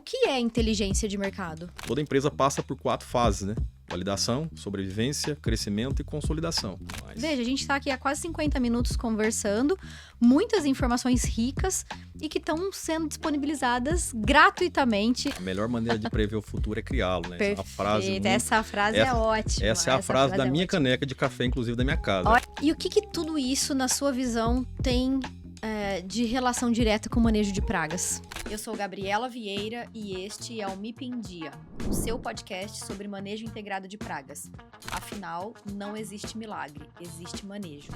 que é inteligência de mercado? Toda empresa passa por 4 fases, né? Validação, sobrevivência, crescimento e consolidação. Veja, a gente está aqui há quase 50 minutos conversando, muitas informações ricas e que estão sendo disponibilizadas gratuitamente. A melhor maneira de prever o futuro é criá-lo, né? Perfeito, essa frase é ótima. Essa é a frase da minha caneca de café, inclusive da minha casa. E o que tudo isso, na sua visão, tem de relação direta com o manejo de pragas? Eu sou Gabriela Vieira e este é o MIP em Dia, o seu podcast sobre manejo integrado de pragas. Afinal, não existe milagre, existe manejo.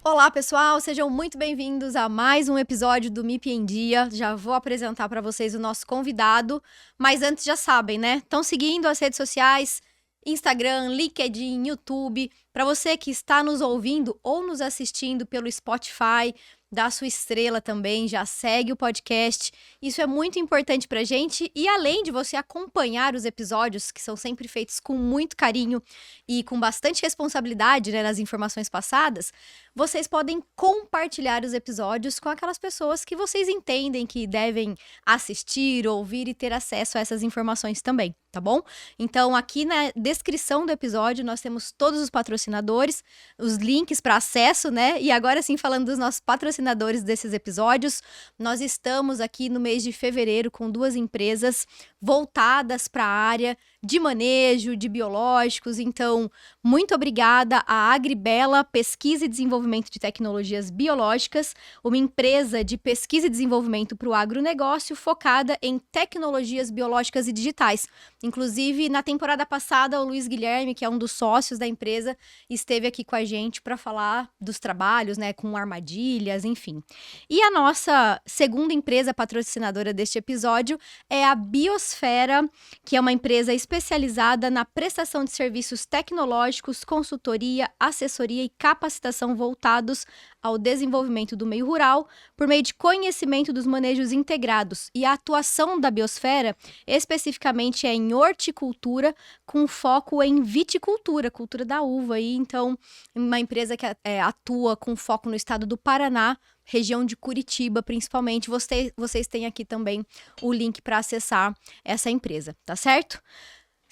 Olá, pessoal, sejam muito bem-vindos a mais um episódio do MIP em Dia. Já vou apresentar para vocês o nosso convidado, mas antes já sabem, né? Estão seguindo as redes sociais, Instagram, LinkedIn, YouTube. Para você que está nos ouvindo ou nos assistindo pelo Spotify, dá a sua estrela também, já segue o podcast. Isso é muito importante pra gente. E além de você acompanhar os episódios, que são sempre feitos com muito carinho e com bastante responsabilidade, né, nas informações passadas, vocês podem compartilhar os episódios com aquelas pessoas que vocês entendem que devem assistir, ouvir e ter acesso a essas informações também, tá bom? Então, aqui na descrição do episódio, nós temos todos os patrocinadores, os links para acesso, né? E agora sim, falando dos nossos patrocinadores desses episódios, nós estamos aqui no mês de fevereiro com 2 empresas voltadas para a área de manejo, de biológicos. Então, muito obrigada à Agribela Pesquisa e Desenvolvimento de Tecnologias Biológicas, uma empresa de pesquisa e desenvolvimento para o agronegócio focada em tecnologias biológicas e digitais. Inclusive, na temporada passada, o Luiz Guilherme, que é um dos sócios da empresa, esteve aqui com a gente para falar dos trabalhos, né, com armadilhas, enfim. E a nossa segunda empresa patrocinadora deste episódio é a Biosfera, que é uma empresa especializada na prestação de serviços tecnológicos, consultoria, assessoria e capacitação voltados ao desenvolvimento do meio rural por meio de conhecimento dos manejos integrados. E a atuação da Biosfera especificamente é em horticultura, com foco em viticultura, cultura da uva. E então, uma empresa que atua com foco no estado do Paraná, região de Curitiba, principalmente. Vocês têm aqui também o link para acessar essa empresa, tá certo?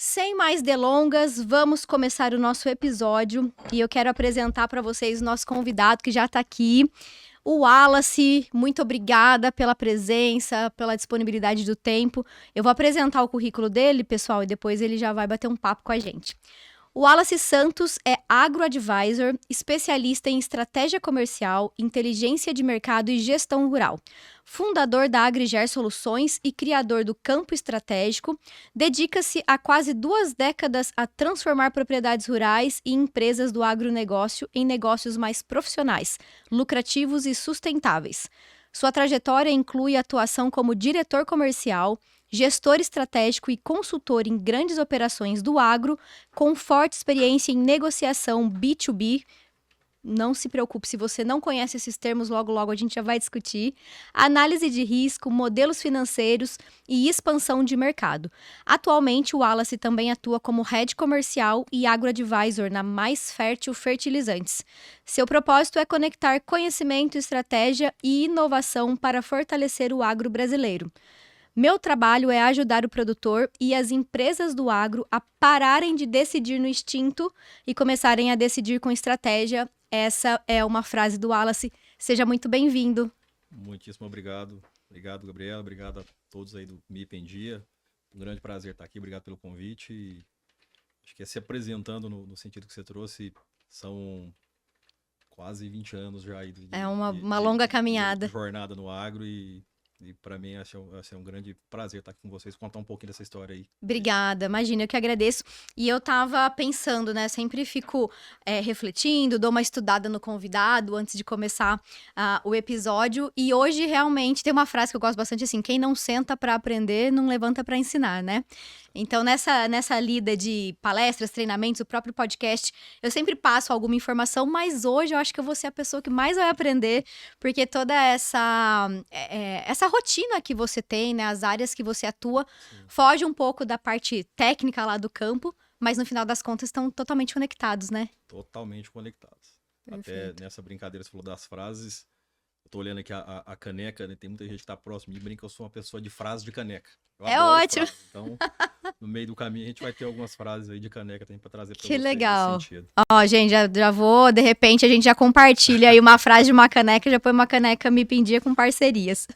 Sem mais delongas, vamos começar o nosso episódio e eu quero apresentar para vocês o nosso convidado que já está aqui, o Wallace. Muito obrigada pela presença, pela disponibilidade do tempo. Eu vou apresentar o currículo dele, pessoal, e depois ele já vai bater um papo com a gente. O Wallace Santos é agroadvisor, especialista em estratégia comercial, inteligência de mercado e gestão rural. Fundador da Agriger Soluções e criador do Campo Estratégico, dedica-se há quase 2 décadas a transformar propriedades rurais e empresas do agronegócio em negócios mais profissionais, lucrativos e sustentáveis. Sua trajetória inclui atuação como diretor comercial, gestor estratégico e consultor em grandes operações do agro, com forte experiência em negociação B2B. Não se preocupe, se você não conhece esses termos, logo a gente já vai discutir. Análise de risco, modelos financeiros e expansão de mercado. Atualmente, o Wallace também atua como head comercial e agroadvisor na Mais Fértil Fertilizantes. Seu propósito é conectar conhecimento, estratégia e inovação para fortalecer o agro brasileiro. Meu trabalho é ajudar o produtor e as empresas do agro a pararem de decidir no instinto e começarem a decidir com estratégia. Essa é uma frase do Wallace. Seja muito bem-vindo. Muitíssimo obrigado. Obrigado, Gabriela. Obrigado a todos aí do MIP em Dia. Um grande prazer estar aqui. Obrigado pelo convite. E acho que se apresentando no sentido que você trouxe, são quase 20 anos já aí é uma longa caminhada. De jornada no agro e para mim, é um grande prazer estar aqui com vocês, contar um pouquinho dessa história aí. Obrigada, imagina, eu que agradeço. E eu tava pensando, né, sempre fico refletindo, dou uma estudada no convidado antes de começar o episódio. E hoje, realmente, tem uma frase que eu gosto bastante, assim, quem não senta para aprender, não levanta para ensinar, né? Então, nessa lida de palestras, treinamentos, o próprio podcast, eu sempre passo alguma informação, mas hoje eu acho que eu vou ser a pessoa que mais vai aprender, porque toda essa rotina que você tem, né, as áreas que você atua, foge um pouco da parte técnica lá do campo, mas no final das contas estão totalmente conectados, né? Totalmente conectados. Perfeito. Até nessa brincadeira você falou das frases, tô olhando aqui a caneca, né? Tem muita gente que tá próximo e brinca que eu sou uma pessoa de frase de caneca. Eu É adoro ótimo. frases. Então, no meio do caminho, a gente vai ter algumas frases aí de caneca também pra trazer pra Que vocês nesse legal. sentido. Ó, gente, já vou, de repente, a gente já compartilha aí uma frase de uma caneca, já põe uma caneca Me Pendia com parcerias.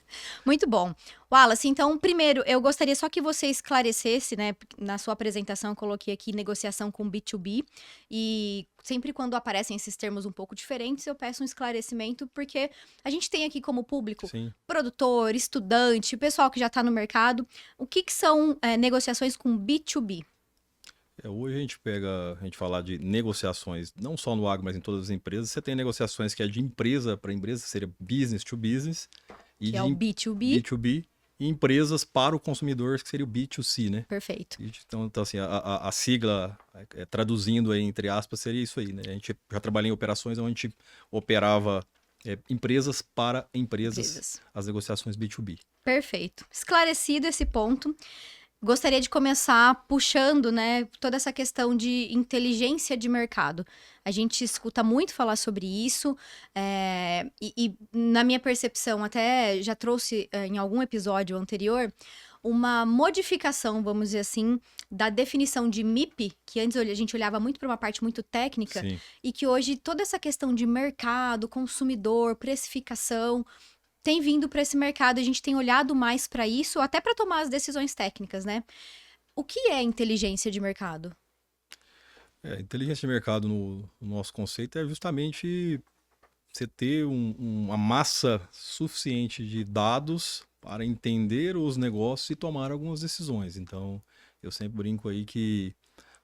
Muito bom. Wallace, então, primeiro, eu gostaria só que você esclarecesse, né, na sua apresentação eu coloquei aqui negociação com B2B, e sempre quando aparecem esses termos um pouco diferentes, eu peço um esclarecimento, porque a gente tem aqui como público Sim. produtor, estudante, pessoal que já está no mercado. O que são negociações com B2B? Hoje a gente falar de negociações, não só no agro, mas em todas as empresas. Você tem negociações que é de empresa para empresa, seria business to business, e Que de é o B2B. B2B, e empresas para o consumidor, que seria o B2C, né? Perfeito. Então assim, a sigla, traduzindo aí, entre aspas, seria isso aí, né? A gente já trabalhou em operações onde a gente operava empresas para empresas, as negociações B2B. Perfeito. Esclarecido esse ponto, gostaria de começar puxando, né, toda essa questão de inteligência de mercado. A gente escuta muito falar sobre isso, e na minha percepção, até já trouxe em algum episódio anterior, uma modificação, vamos dizer assim, da definição de MIP, que antes a gente olhava muito para uma parte muito técnica, Sim. e que hoje toda essa questão de mercado, consumidor, precificação, tem vindo para esse mercado, a gente tem olhado mais para isso, até para tomar as decisões técnicas, né? O que é inteligência de mercado? Inteligência de mercado no nosso conceito é justamente você ter uma massa suficiente de dados para entender os negócios e tomar algumas decisões. Então, eu sempre brinco aí que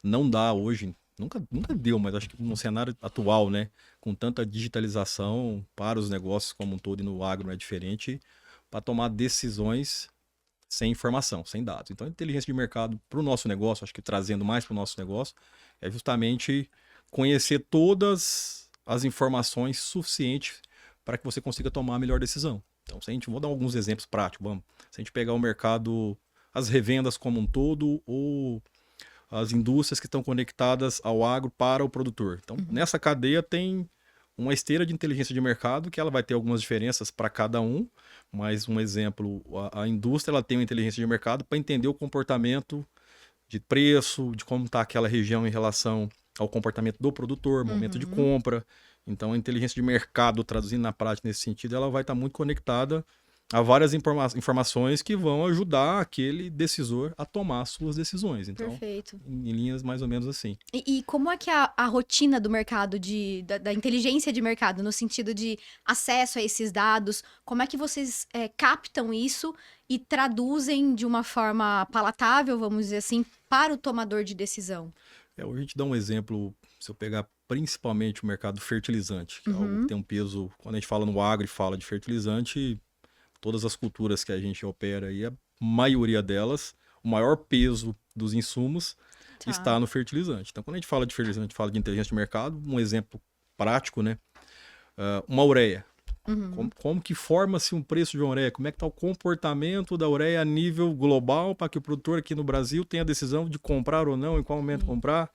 não dá hoje, nunca deu, mas acho que no cenário atual, né, com tanta digitalização para os negócios como um todo e no agro não é diferente, para tomar decisões sem informação, sem dados. Então, a inteligência de mercado para o nosso negócio, acho que trazendo mais para o nosso negócio, é justamente conhecer todas as informações suficientes para que você consiga tomar a melhor decisão. Então, se a gente, vou dar alguns exemplos práticos, vamos. Se a gente pegar o mercado, as revendas como um todo, ou as indústrias que estão conectadas ao agro para o produtor. Então, nessa cadeia tem uma esteira de inteligência de mercado que ela vai ter algumas diferenças para cada um, mas um exemplo, a indústria ela tem uma inteligência de mercado para entender o comportamento de preço, de como está aquela região em relação ao comportamento do produtor, momento de compra. Então, a inteligência de mercado, traduzindo na prática nesse sentido, ela vai estar muito conectada a várias informações que vão ajudar aquele decisor a tomar suas decisões. Então, Perfeito. em linhas mais ou menos assim. E como é que é a rotina do mercado, da inteligência de mercado, no sentido de acesso a esses dados, como é que vocês captam isso e traduzem de uma forma palatável, vamos dizer assim, para o tomador de decisão? Hoje a gente dá um exemplo, se eu pegar principalmente o mercado fertilizante, que é algo que tem um peso, quando a gente fala no agro e fala de fertilizante, todas as culturas que a gente opera aí, a maioria delas, o maior peso dos insumos está no fertilizante. Então, quando a gente fala de fertilizante, a gente fala de inteligência de mercado, um exemplo prático, né? Uma ureia. Como que forma-se um preço de uma ureia? Como é que está o comportamento da ureia a nível global para que o produtor aqui no Brasil tenha a decisão de comprar ou não, em qual momento comprar?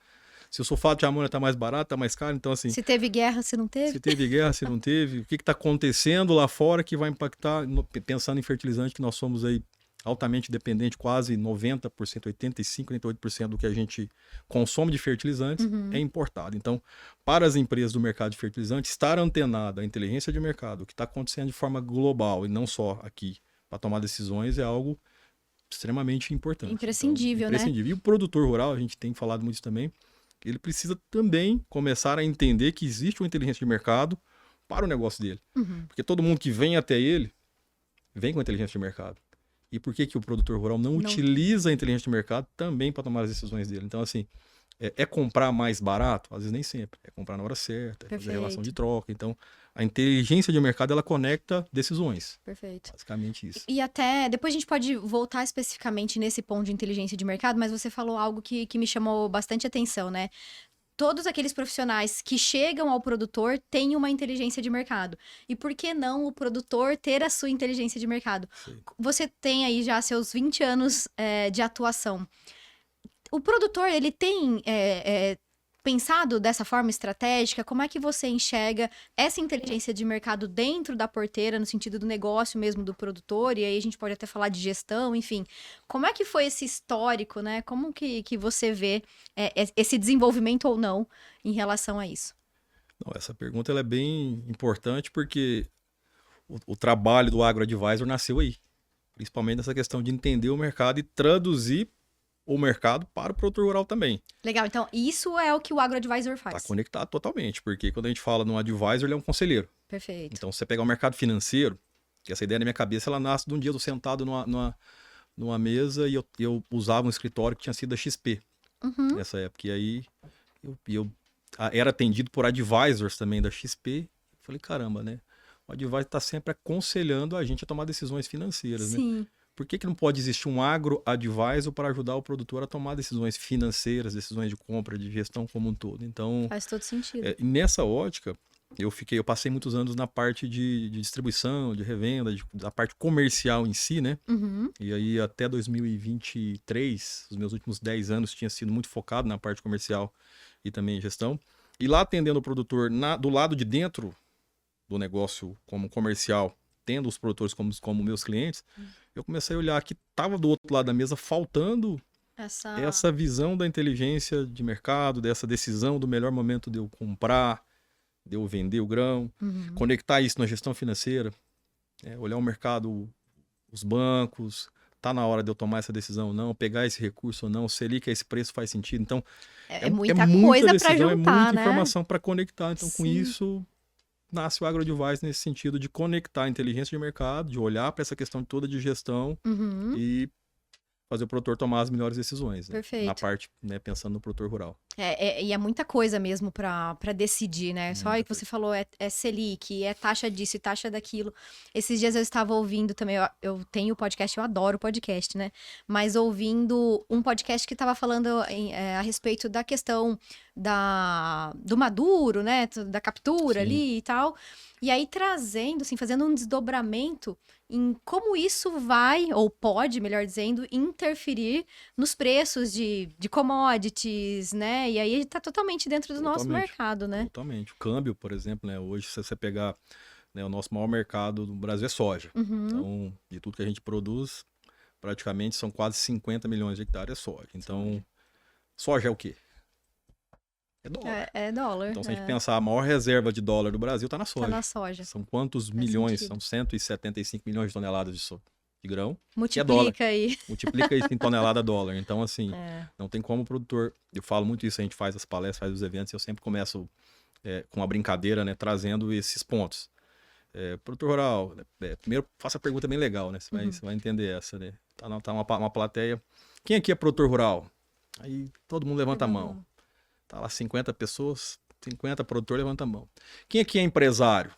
Se o sulfato de amônia está mais barato, está mais caro, então assim... Se teve guerra, se não teve? Se teve guerra, se não teve, o que está acontecendo lá fora que vai impactar, pensando em fertilizante, que nós somos aí altamente dependente, quase 90%, 85%, 98% do que a gente consome de fertilizantes é importado. Então, para as empresas do mercado de fertilizantes, estar antenado à inteligência de mercado, o que está acontecendo de forma global e não só aqui, para tomar decisões, é algo extremamente importante. Imprescindível, então, imprescindível. E o produtor rural, a gente tem falado muito também, ele precisa também começar a entender que existe uma inteligência de mercado para o negócio dele. Porque todo mundo que vem até ele, vem com a inteligência de mercado. E por que o produtor rural não utiliza a inteligência de mercado também para tomar as decisões dele? Então, assim, comprar mais barato? Às vezes nem sempre. É comprar na hora certa, fazer relação de troca. Então, a inteligência de mercado, ela conecta decisões. Perfeito. Basicamente isso. E até, depois a gente pode voltar especificamente nesse ponto de inteligência de mercado, mas você falou algo que me chamou bastante atenção, né? Todos aqueles profissionais que chegam ao produtor têm uma inteligência de mercado. E por que não o produtor ter a sua inteligência de mercado? Sim. Você tem aí já seus 20 anos de atuação. O produtor, ele tem pensado dessa forma estratégica? Como é que você enxerga essa inteligência de mercado dentro da porteira, no sentido do negócio mesmo do produtor? E aí a gente pode até falar de gestão, enfim. Como é que foi esse histórico, né? Como que você vê esse desenvolvimento ou não em relação a isso? Não, essa pergunta ela é bem importante porque o trabalho do AgroAdvisor nasceu aí. Principalmente nessa questão de entender o mercado e traduzir o mercado para o produtor rural também. Legal, então isso é o que o AgroAdvisor faz. Está conectado totalmente, porque quando a gente fala no advisor, ele é um conselheiro. Perfeito. Então, se você pegar o mercado financeiro, que essa ideia na minha cabeça, ela nasce de um dia eu tô sentado numa mesa e eu usava um escritório que tinha sido da XP nessa época. E aí eu era atendido por advisors também da XP. Falei, caramba, né? O advisor está sempre aconselhando a gente a tomar decisões financeiras, né? Sim. Por que não pode existir um agro-advisor para ajudar o produtor a tomar decisões financeiras, decisões de compra, de gestão como um todo? Então, Faz todo sentido. nessa ótica, eu passei muitos anos na parte de distribuição, de revenda, da parte comercial em si, né? E aí até 2023, os meus últimos 10 anos tinha sido muito focado na parte comercial e também em gestão. E lá atendendo o produtor do lado de dentro do negócio como comercial, tendo os produtores como meus clientes, eu comecei a olhar que estava do outro lado da mesa faltando essa visão da inteligência de mercado, dessa decisão do melhor momento de eu comprar, de eu vender o grão, conectar isso na gestão financeira, olhar o mercado, os bancos, tá na hora de eu tomar essa decisão ou não, pegar esse recurso ou não, se ali que esse preço faz sentido. Então, muita coisa para juntar, é muita né? informação para conectar. Então, Sim. com isso, nasce o AgroAdvisor nesse sentido de conectar a inteligência de mercado, de olhar para essa questão toda de gestão e fazer o produtor tomar as melhores decisões. Né? Perfeito. Na parte, né, pensando no produtor rural. E é muita coisa mesmo para decidir, né? Só aí que você falou, é Selic, é taxa disso e taxa daquilo. Esses dias eu estava ouvindo também, eu tenho podcast, eu adoro podcast, né? Mas ouvindo um podcast que estava falando a respeito da questão do maduro, né? Da captura ali e tal. E aí trazendo, assim, fazendo um desdobramento em como isso vai, ou pode, melhor dizendo, interferir nos preços de commodities, né? E aí tá totalmente dentro do nosso mercado, né? Totalmente. O câmbio, por exemplo, né? Hoje, se você pegar, né, o nosso maior mercado do Brasil é soja. Então, de tudo que a gente produz, praticamente são quase 50 milhões de hectares é soja. Então, soja é o quê? É dólar. É dólar. Então, se a gente pensar, a maior reserva de dólar do Brasil está na soja. Tá na soja. São quantos milhões? São 175 milhões de toneladas de grão. Multiplica aí. Multiplica isso em tonelada dólar. Então, assim, não tem como o produtor... Eu falo muito isso, a gente faz as palestras, faz os eventos, e eu sempre começo com uma brincadeira, né, trazendo esses pontos. Produtor rural, primeiro faça a pergunta bem legal, né? Você vai entender essa, né? Tá uma plateia. Quem aqui é produtor rural? Aí todo mundo levanta a mão. Tá lá 50 pessoas, 50 produtores, levanta a mão. Quem aqui é empresário?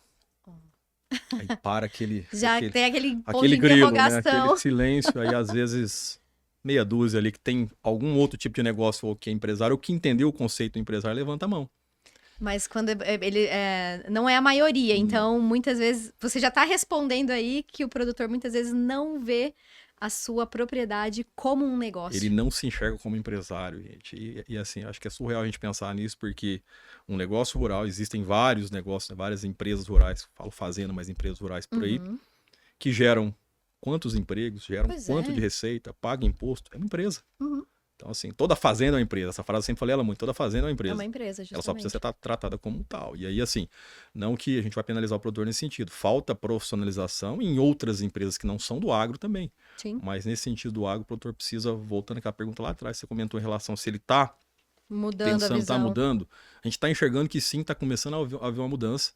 Aí para aquele... Já tem aquele ponto aquele de grilo, né? interrogação. Aquele silêncio, aí às vezes meia dúzia ali que tem algum outro tipo de negócio ou que é empresário, ou que entendeu o conceito do empresário, levanta a mão. Mas quando ele não é a maioria, então muitas vezes você já está respondendo aí que o produtor muitas vezes não vê a sua propriedade como um negócio. Ele não se enxerga como empresário, gente. E assim, acho que é surreal a gente pensar nisso, porque um negócio rural, existem vários negócios, né, várias empresas rurais, falo fazenda, mas empresas rurais por aí, que geram quantos empregos, geram quanto de receita, pagam imposto, é uma empresa. Então, assim, toda fazenda é uma empresa. Essa frase eu sempre falei ela muito, toda fazenda é uma empresa. É uma empresa, justamente. Ela só precisa ser tratada como tal. E aí, assim, não que a gente vai penalizar o produtor nesse sentido. Falta profissionalização em outras empresas que não são do agro também. Sim. Mas nesse sentido do agro, o produtor precisa, voltando àquela pergunta lá atrás, você comentou em relação se ele está pensando, está mudando. A gente está enxergando que sim, está começando a haver uma mudança.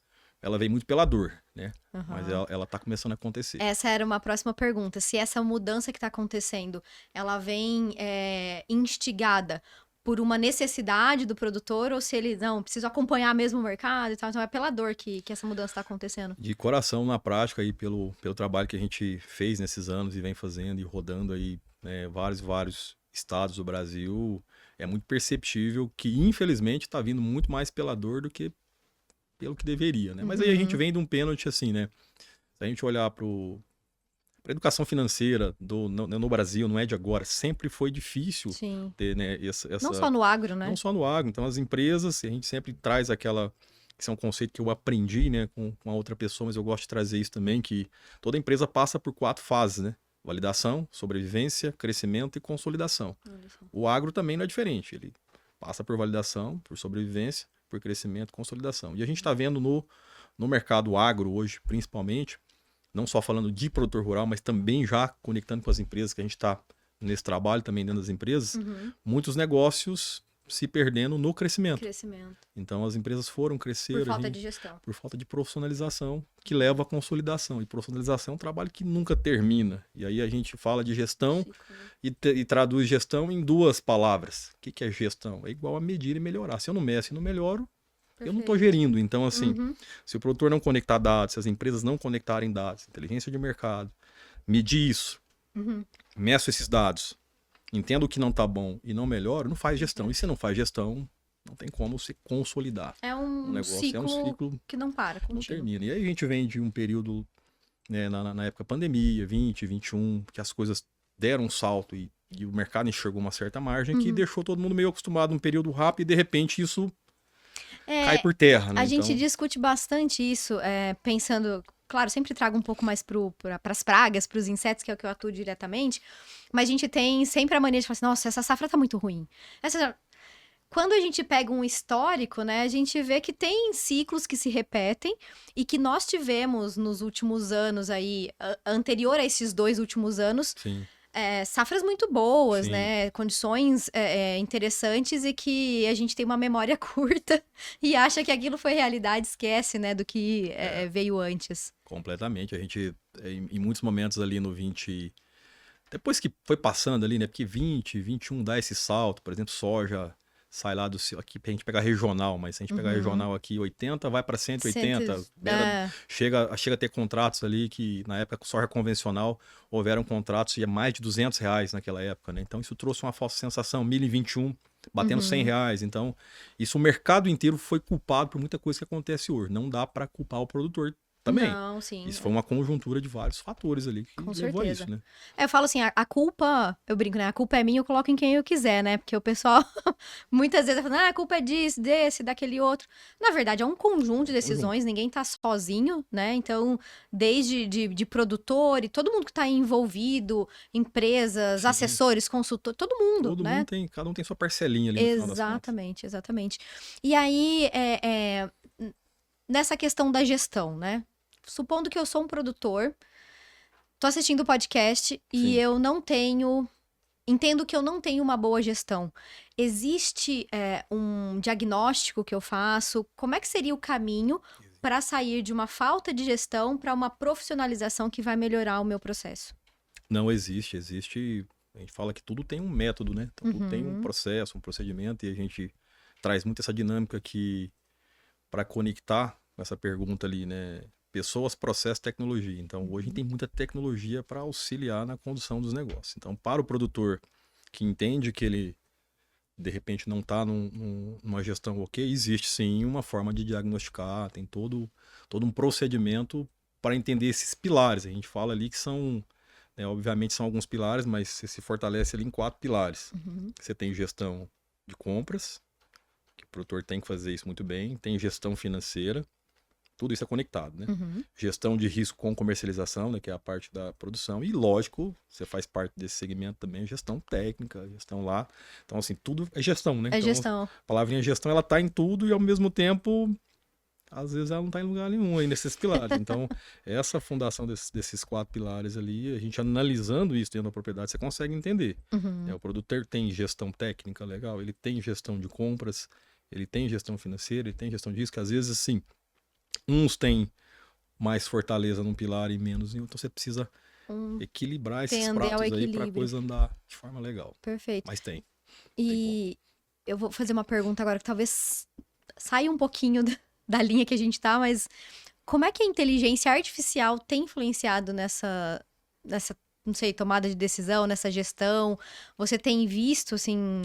Ela vem muito pela dor, né? Mas ela tá começando a acontecer. Essa era uma próxima pergunta. Se essa mudança que está acontecendo, ela vem instigada por uma necessidade do produtor, ou se ele, não, preciso acompanhar mesmo o mercado e tal. Então é pela dor que essa mudança está acontecendo. De coração, na prática, aí, pelo trabalho que a gente fez nesses anos e vem fazendo e rodando aí, né, vários estados do Brasil, é muito perceptível que, infelizmente, está vindo muito mais pela dor do que pelo que deveria, né? Mas aí a gente vem de um pênalti assim, né? Se a gente olhar pro para educação financeira no Brasil, não é de agora, sempre foi difícil Sim. ter, né, Não só no agro, né? não só no agro. Então, as empresas, a gente sempre traz aquela. Esse é um conceito que eu aprendi, né, com a outra pessoa, mas eu gosto de trazer isso também, que toda empresa passa por 4 fases, né? Validação, sobrevivência, crescimento e consolidação. O agro também não é diferente. Ele passa por validação, por sobrevivência, por crescimento e consolidação. E a gente está vendo no mercado agro hoje, principalmente, não só falando de produtor rural, mas também já conectando com as empresas, que a gente está nesse trabalho também dentro das empresas, muitos negócios se perdendo no crescimento. Então as empresas foram crescer por falta de gestão, por falta de profissionalização, que leva à consolidação. E profissionalização é um trabalho que nunca termina. E aí a gente fala de gestão e traduz gestão em 2 palavras. O que é gestão? É igual a medir e melhorar. Se eu não meço e não melhoro, eu não estou gerindo. Então, assim, se o produtor não conectar dados, se as empresas não conectarem dados, inteligência de mercado, medir isso, meço esses dados, entendo o que não está bom e não melhoro, não faz gestão. E se não faz gestão, não tem como se consolidar. É um negócio, ciclo que não para, não termina. E aí a gente vem de um período, né, na época pandemia, 20, 21, que as coisas deram um salto e o mercado enxergou uma certa margem que deixou todo mundo meio acostumado num período rápido e de repente isso cai por terra. Né? A gente discute bastante isso, pensando... Claro, sempre trago um pouco mais para as pragas, para os insetos, que é o que eu atuo diretamente. Mas a gente tem sempre a mania de falar assim, nossa, essa safra tá muito ruim. Quando a gente pega um histórico, né, a gente vê que tem ciclos que se repetem e que nós tivemos nos últimos anos aí, anterior a esses 2 últimos anos, safras muito boas, né, condições interessantes e que a gente tem uma memória curta e acha que aquilo foi realidade, esquece, né, do que veio antes. Completamente. A gente, em muitos momentos ali no 20... Depois que foi passando ali, né, porque 20, 21 dá esse salto, por exemplo, soja... sai lá aqui pra gente pegar regional, mas se a gente pegar regional aqui, 80 vai para 180, chega a ter contratos ali que na época com soja convencional houveram contratos de mais de R$200 naquela época, né? Então isso trouxe uma falsa sensação, milho em 21 batendo R$100, então isso o mercado inteiro foi culpado por muita coisa que acontece hoje, não dá para culpar o produtor também. Não, sim. Isso foi uma conjuntura de vários fatores ali que levou a isso, né? Eu falo assim, a culpa, eu brinco, né? A culpa é minha, eu coloco em quem eu quiser, né? Porque o pessoal muitas vezes fala, a culpa é disso, desse, daquele outro. Na verdade, é um conjunto de decisões, ninguém tá sozinho, né? Então, desde de produtor e todo mundo que tá envolvido, empresas, assessores, consultores, todo mundo, né? Cada um tem sua parcelinha ali no final das contas. Exatamente. E aí, nessa questão da gestão, né? Supondo que eu sou um produtor, tô assistindo o podcast e eu não tenho... Entendo que eu não tenho uma boa gestão. Existe um diagnóstico que eu faço? Como é que seria o caminho para sair de uma falta de gestão para uma profissionalização que vai melhorar o meu processo? Não existe. A gente fala que tudo tem um método, né? Então, tudo tem um processo, um procedimento, e a gente traz muito essa dinâmica que, para conectar com essa pergunta ali, né? Pessoas, processo, tecnologia. Então, hoje tem muita tecnologia para auxiliar na condução dos negócios. Então, para o produtor que entende que ele, de repente, não está numa gestão ok, existe sim uma forma de diagnosticar, tem todo um procedimento para entender esses pilares. A gente fala ali que são, né, obviamente são alguns pilares, mas você se fortalece ali em 4 pilares. Você tem gestão de compras, que o produtor tem que fazer isso muito bem, tem gestão financeira, tudo isso é conectado, né? Gestão de risco com comercialização, né, que é a parte da produção. E, lógico, você faz parte desse segmento também, gestão técnica, gestão lá. Então, assim, tudo é gestão, né? Gestão. A palavrinha gestão, ela tá em tudo e, ao mesmo tempo, às vezes ela não tá em lugar nenhum aí nesses pilares. Então, essa fundação desses 4 pilares ali, a gente analisando isso dentro da propriedade, você consegue entender. O produtor tem gestão técnica legal, ele tem gestão de compras, ele tem gestão financeira, ele tem gestão de risco, que às vezes, assim, uns têm mais fortaleza num pilar e menos em outro. Então você precisa equilibrar esses pratos aí para a coisa andar de forma legal. Perfeito. Mas tem. E eu vou fazer uma pergunta agora que talvez saia um pouquinho da linha que a gente tá, mas como é que a inteligência artificial tem influenciado nessa não sei, tomada de decisão, nessa gestão? Você tem visto, assim,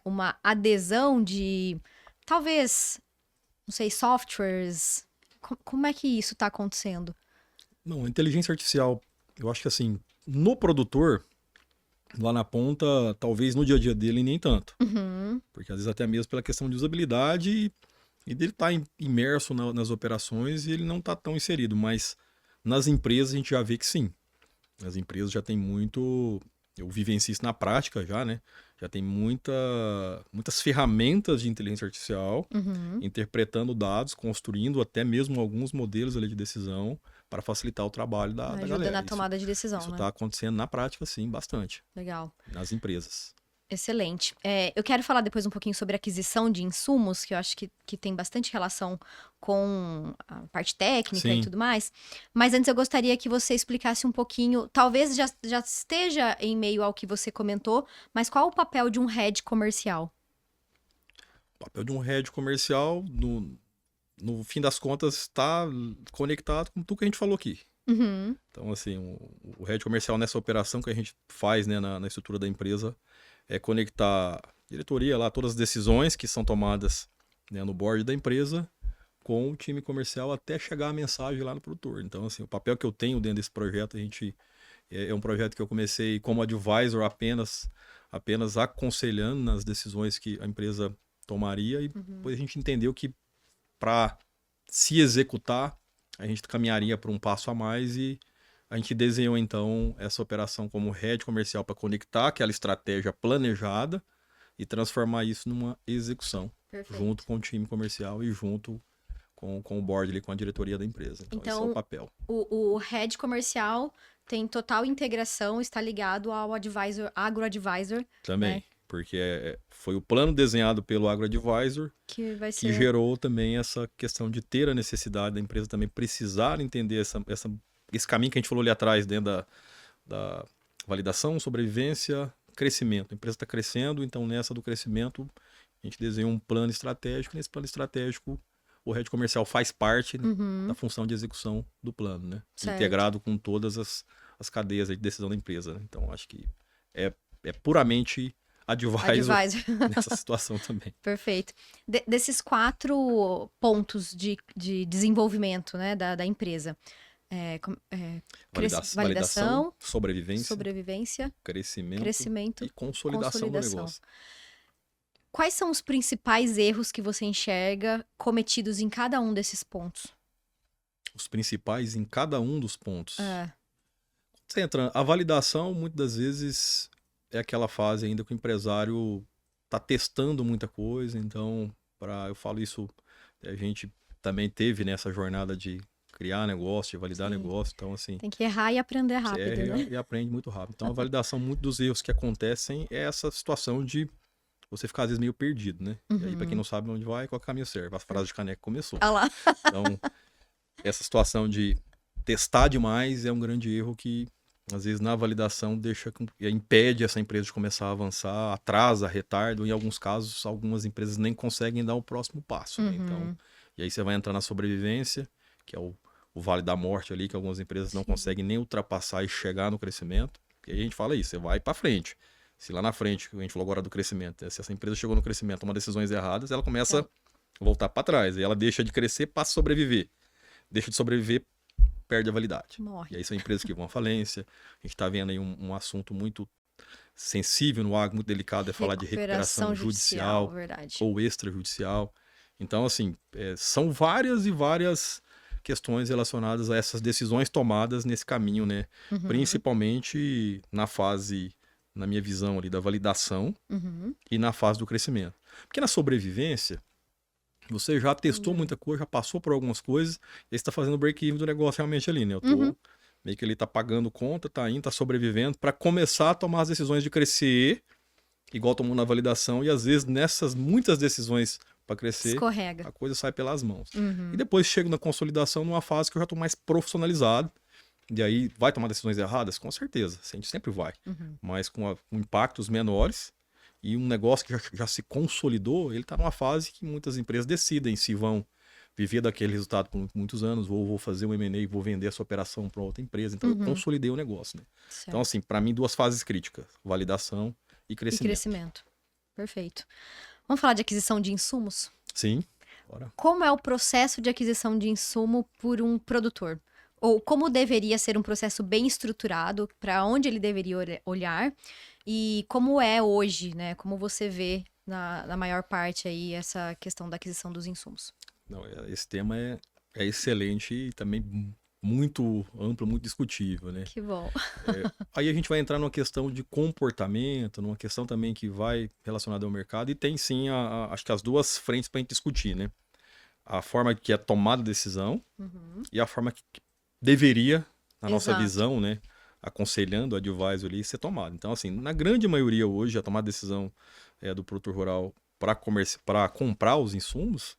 uma adesão de, talvez, não sei, softwares? Como é que isso está acontecendo? Não, a inteligência artificial, Eu acho que assim, no produtor, lá na ponta, talvez no dia a dia dele nem tanto. Uhum. Porque às vezes até mesmo pela questão de usabilidade e dele estar imerso nas operações e ele não está tão inserido. Mas nas empresas a gente já vê que sim. As empresas já tem muito... Eu vivencio isso na prática já, né? Já tem muitas ferramentas de inteligência artificial Uhum. interpretando dados, construindo até mesmo alguns modelos ali de decisão para facilitar o trabalho da Ajuda galera. na tomada de decisão, Isso né? está acontecendo na prática, sim, bastante, Legal. nas empresas. Excelente. Eu quero falar depois um pouquinho sobre aquisição de insumos, que eu acho que tem bastante relação com a parte técnica e Sim. tudo mais. Mas antes eu gostaria que você explicasse um pouquinho, talvez já esteja em meio ao que você comentou, mas qual o papel de um head comercial? O papel de um head comercial, no fim das contas, está conectado com tudo que a gente falou aqui. Uhum. Então, assim, o head comercial nessa operação que a gente faz, né, na estrutura da empresa é conectar a diretoria lá, todas as decisões que são tomadas, né, no board da empresa com o time comercial até chegar a mensagem lá no produtor. Então, assim, o papel que eu tenho dentro desse projeto, é um projeto que eu comecei como advisor apenas aconselhando nas decisões que a empresa tomaria e depois a gente entendeu que para se executar, a gente caminharia para um passo a mais e a gente desenhou então essa operação como head comercial para conectar aquela estratégia planejada e transformar isso numa execução, Perfeito. junto com o time comercial e junto com o board ali, com a diretoria da empresa. Então esse é o papel. O head comercial tem total integração, está ligado ao agro-advisor. Também, né? porque foi o plano desenhado pelo agro-advisor Que vai que ser... gerou também essa questão de ter a necessidade da empresa também precisar entender esse caminho que a gente falou ali atrás, dentro da validação, sobrevivência, crescimento. A empresa está crescendo, então nessa do crescimento a gente desenhou um plano estratégico. Nesse plano estratégico, o head comercial faz parte da função de execução do plano, né? Certo. Integrado com todas as cadeias de decisão da empresa. Né? Então acho que é puramente advisor nessa situação também. Perfeito. Desses 4 pontos de desenvolvimento, né, da empresa. Validação, sobrevivência, crescimento e consolidação do negócio. Quais são os principais erros que você enxerga cometidos em cada um desses pontos? Os principais em cada um dos pontos. Você entra, a validação, muitas das vezes, é aquela fase ainda que o empresário está testando muita coisa. Então, eu falo isso, a gente também teve nessa jornada de criar negócio, de validar negócio. Então, assim, tem que errar e aprender rápido, você erra né? e aprende muito rápido. Então, a validação, muitos dos erros que acontecem é essa situação de você ficar, às vezes, meio perdido, né? E aí, para quem não sabe onde vai, qual caminho serve? A frase de Caneco começou. Ah lá. Então, essa situação de testar demais é um grande erro que, às vezes, na validação, impede essa empresa de começar a avançar, atrasa, retarda, e em alguns casos, algumas empresas nem conseguem dar o próximo passo. Né? Então, e aí você vai entrar na sobrevivência, que é o vale da morte ali, que algumas empresas não conseguem nem ultrapassar e chegar no crescimento. E aí a gente fala isso, você vai para frente. Se lá na frente, a gente falou agora do crescimento, se essa empresa chegou no crescimento, toma decisões erradas, ela começa a voltar para trás. E ela deixa de crescer, passa a sobreviver. Deixa de sobreviver, perde a validade. Morre. E aí são empresas que vão à falência. A gente está vendo aí um assunto muito sensível no agro, muito delicado, é falar de recuperação judicial ou extrajudicial. Então, assim, são várias e várias questões relacionadas a essas decisões tomadas nesse caminho, né? Principalmente na minha visão ali, da validação e na fase do crescimento. Porque na sobrevivência, você já testou muita coisa, já passou por algumas coisas, e aí você está fazendo o break-even do negócio realmente ali, né? Eu tô meio que ele tá pagando conta, tá indo, tá sobrevivendo, para começar a tomar as decisões de crescer, igual tomou na validação, e às vezes nessas muitas decisões para crescer, escorrega. A coisa sai pelas mãos. E depois chego na consolidação numa fase que eu já tô mais profissionalizado, e aí vai tomar decisões erradas? Com certeza, a gente sempre vai, mas com impactos menores. E um negócio que já se consolidou, ele está numa fase que muitas empresas decidem se vão viver daquele resultado por muitos anos, ou vou fazer um M&A, vou vender essa operação para outra empresa. Então, eu consolidei o negócio. Né? Então, assim, para mim, 2 fases críticas, validação e crescimento. Perfeito. Vamos falar de aquisição de insumos? Sim, bora. Como é o processo de aquisição de insumo por um produtor? ou como deveria ser um processo bem estruturado, para onde ele deveria olhar, e como é hoje, né? Como você vê na maior parte aí essa questão da aquisição dos insumos. Não, esse tema é excelente e também muito amplo, muito discutível, né? Que bom. Aí a gente vai entrar numa questão de comportamento, numa questão também que vai relacionada ao mercado, e tem sim, acho que as duas frentes para a gente discutir, né? A forma que é tomada a decisão e a forma que deveria, na nossa visão, né? Aconselhando o advisor ali, ser tomada. Então, assim, na grande maioria hoje, a tomada de decisão do produtor rural para comprar os insumos,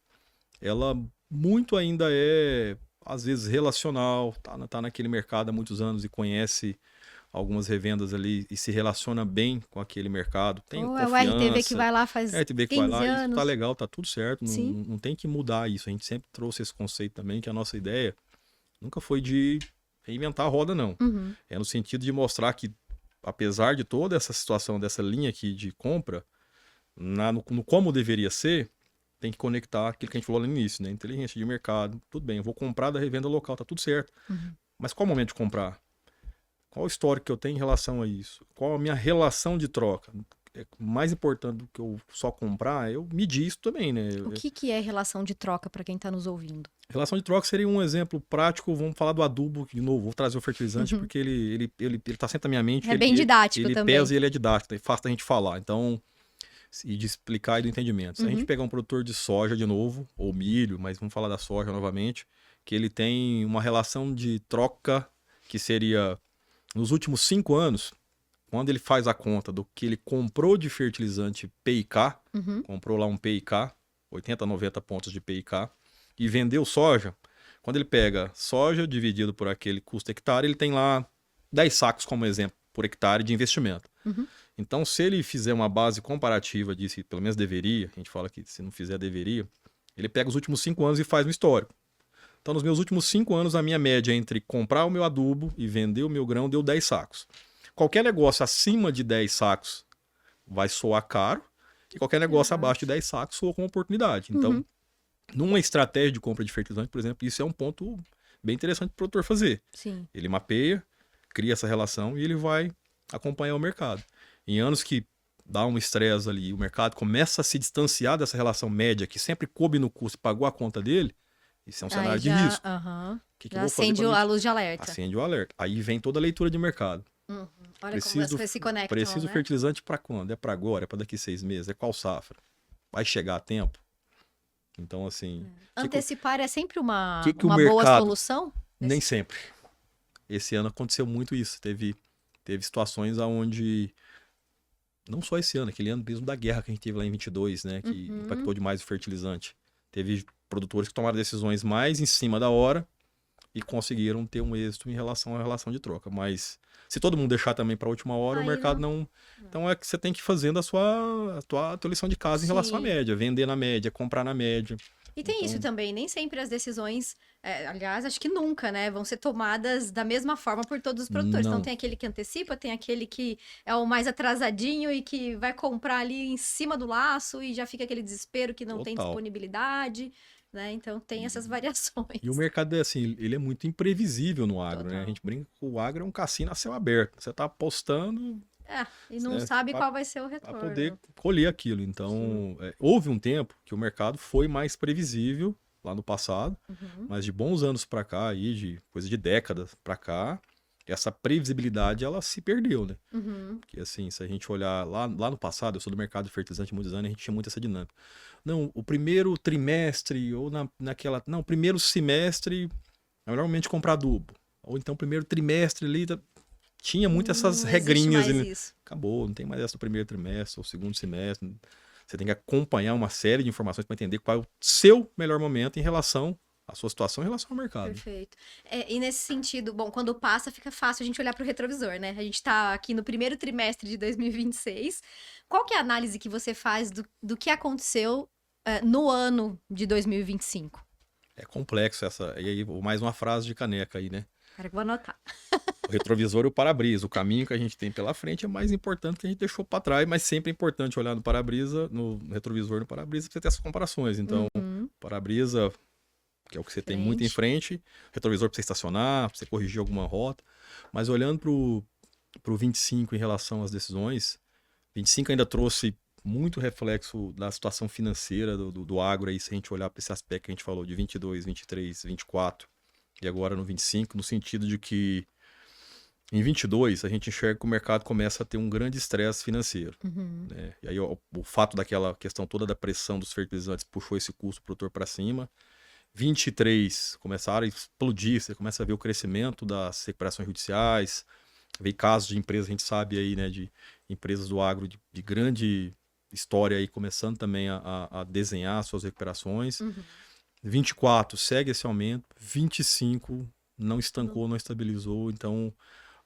ela muito ainda é, às vezes, relacional, tá naquele mercado há muitos anos e conhece algumas revendas ali e se relaciona bem com aquele mercado. Tem Ou confiança. é o RTV que vai lá faz 15 RTV que vai lá, anos. isso tá legal, tá tudo certo, não tem que mudar isso. A gente sempre trouxe esse conceito também, que a nossa ideia nunca foi de reinventar a roda, não. É no sentido de mostrar que, apesar de toda essa situação, dessa linha aqui de compra, no como deveria ser, tem que conectar aquilo que a gente falou lá no início, né? Inteligência de mercado, tudo bem, eu vou comprar da revenda local, tá tudo certo. Mas qual o momento de comprar? Qual o histórico que eu tenho em relação a isso? Qual a minha relação de troca? É mais importante do que eu só comprar, eu medir isso também, né? O que é relação de troca para quem está nos ouvindo? Relação de troca seria um exemplo prático. Vamos falar do adubo de novo. Vou trazer o fertilizante porque ele tá sempre na minha mente. É bem didático ele também. Ele pesa e ele é didático, é fácil da gente falar. Então, e de explicar e do entendimento. Se a gente pegar um produtor de soja de novo, ou milho, mas vamos falar da soja novamente, que ele tem uma relação de troca que seria, nos últimos 5 anos, quando ele faz a conta do que ele comprou de fertilizante PIK, comprou lá um PIK, 80, 90 pontos de PIK, e vendeu soja, quando ele pega soja dividido por aquele custo hectare, ele tem lá 10 sacos como exemplo por hectare de investimento. Então, se ele fizer uma base comparativa disso, pelo menos deveria, a gente fala que se não fizer deveria, ele pega os últimos 5 anos e faz um histórico. Então, nos meus últimos 5 anos, a minha média entre comprar o meu adubo e vender o meu grão deu 10 sacos. Qualquer negócio acima de 10 sacos vai soar caro, e qualquer negócio abaixo de 10 sacos soa com oportunidade. Então, numa estratégia de compra de fertilizante, por exemplo, isso é um ponto bem interessante para o produtor fazer. Sim. Ele mapeia, cria essa relação e ele vai acompanhar o mercado. Em anos que dá um estresse ali, o mercado começa a se distanciar dessa relação média, que sempre coube no custo e pagou a conta dele, isso é um cenário de risco. Que já acende a luz de alerta. Acende o alerta. Aí vem toda a leitura de mercado. Olha como as coisas se conectam, preciso né? fertilizante para quando? É para agora? É para daqui 6 meses? É qual safra? Vai chegar a tempo? Então, assim... Antecipar é sempre uma o boa mercado... solução? Nem sempre. Esse ano aconteceu muito isso. Teve situações onde... Não só esse ano, aquele ano mesmo da guerra que a gente teve lá em 22, né? Que impactou demais o fertilizante. Teve produtores que tomaram decisões mais em cima da hora e conseguiram ter um êxito em relação à relação de troca. Mas se todo mundo deixar também para a última hora, o mercado não... Então é que você tem que ir fazendo a tua lição de casa em relação à média. Vender na média, comprar na média. E tem isso também, nem sempre as decisões, aliás, acho que nunca, né, vão ser tomadas da mesma forma por todos os produtores. Então tem aquele que antecipa, tem aquele que é o mais atrasadinho e que vai comprar ali em cima do laço e já fica aquele desespero que não tem disponibilidade, né? Então tem essas variações. E o mercado é assim, ele é muito imprevisível no agro, né? A gente brinca que o agro é um cassino a céu aberto. Você tá apostando... e não sabe qual vai ser o retorno. Para poder colher aquilo. Então, houve um tempo que o mercado foi mais previsível lá no passado, mas de bons anos para cá, aí, de coisa de décadas para cá, essa previsibilidade ela se perdeu, né? Porque assim, se a gente olhar lá no passado, eu sou do mercado de fertilizante há muitos anos, a gente tinha muito essa dinâmica. Não, o primeiro trimestre, ou o primeiro semestre, é melhor realmente comprar adubo. Ou então, o primeiro trimestre ali... Tinha muito essas regrinhas. Acabou, não tem mais essa do primeiro trimestre ou segundo semestre. Você tem que acompanhar uma série de informações para entender qual é o seu melhor momento em relação à sua situação, em relação ao mercado. Perfeito. E nesse sentido, bom, quando passa, fica fácil a gente olhar para o retrovisor, né? A gente está aqui no primeiro trimestre de 2026. Qual que é a análise que você faz do que aconteceu no ano de 2025? É complexo essa. E aí, mais uma frase de caneca aí, né? Cara, que vou anotar. O retrovisor e o para-brisa. O caminho que a gente tem pela frente é mais importante que a gente deixou para trás, mas sempre é importante olhar no para-brisa, no retrovisor e no para-brisa, para você ter essas comparações. Então, para-brisa que é o que você tem muito em frente, retrovisor para você estacionar, para você corrigir alguma rota. Mas olhando para o 25 em relação às decisões, 25 ainda trouxe muito reflexo da situação financeira do agro, aí, se a gente olhar para esse aspecto que a gente falou de 22, 23, 24 e agora no 25, no sentido de que em 22 a gente enxerga que o mercado começa a ter um grande estresse financeiro. Né? E aí o fato daquela questão toda da pressão dos fertilizantes puxou esse custo produtor para cima. 23 começaram a explodir, você começa a ver o crescimento das recuperações judiciais, veio casos de empresas, a gente sabe aí, né, de empresas do agro de grande história aí, começando também a desenhar suas recuperações. 24 segue esse aumento, 25 não estancou, não estabilizou, então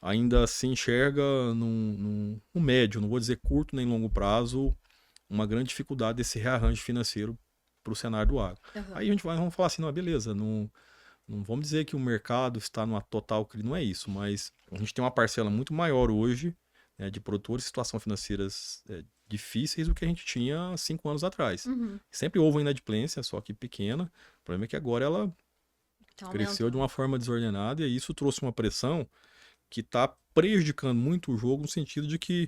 ainda se enxerga no médio, não vou dizer curto nem longo prazo, uma grande dificuldade desse rearranjo financeiro para o cenário do agro. Aí vamos falar assim, não, beleza, não vamos dizer que o mercado está numa total crise, não é isso, mas a gente tem uma parcela muito maior hoje, né, de produtores em situações financeiras difíceis do que a gente tinha 5 anos atrás. Sempre houve uma inadimplência, só que pequena. O problema é que agora ela cresceu de uma forma desordenada e isso trouxe uma pressão que está prejudicando muito o jogo no sentido de que